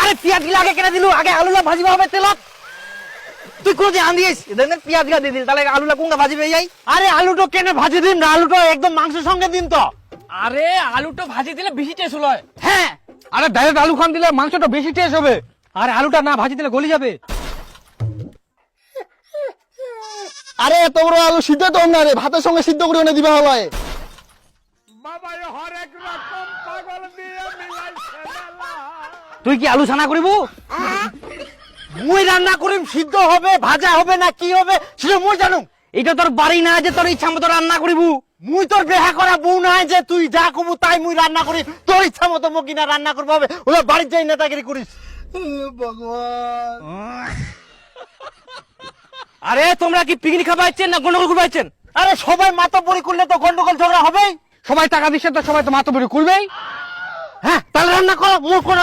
আরে পেঁয়াজ গুলো আগে কেটে দিলু, আগে আলুলা ভাজিবা হবে তেলত। তুই কোন দিয়ে আন্দিস পেঁয়াজ গুলা দিয়ে দিল, তাহলে আলুলা কোনটা ভাজিবে যাই? আরে আলুটা কেনে ভাজি দিন না, আলুটা একদম মাংসের সঙ্গে দিন তো। আরে আলুটা ভাজি দিলে বেশি টেস্ট হয়। হ্যাঁ, আরে ডাইরেক্ট আলু খান দিলে মাংসটা বেশি টেস্ট হবে। আর আলুটা না ভাজি দিলে গলি যাবে। আরে এত বড় আলু সিদ্ধ তো না রে, ভাতের সঙ্গে সিদ্ধ করে এনে দিবা হলায়। তুই কি আলু ছানা করিব? মুই রান্না করিম, সিদ্ধ হবে ভাজা হবে না কি হবে সেটা মুই জানো। এটা তোর বাড়ি না যে তোর ইচ্ছা মতো রান্না করিব। মুই তোর বেহা করা বউ নাই যে তুই যা কবু তাই মুই রান্না করি। তোর ইচ্ছা মতো মুই কিনা রান্না করবো হবে, ওরা বাড়ির যাই নেতাগিরি করিস। ভগবান, আরে তোমরা কি পিকনিক খাবাইছেন না গন্ডগোল করবাইছেন? আরে সবাই মাতব্বরি করলে তো গন্ডগোল ঝগড়া হবেই। সবাই টাকা দিচ্ছে তো সবাই তো মাতব্বরি করবেই। হ্যাঁ, তাহলে রান্না করো, মুখ কোনো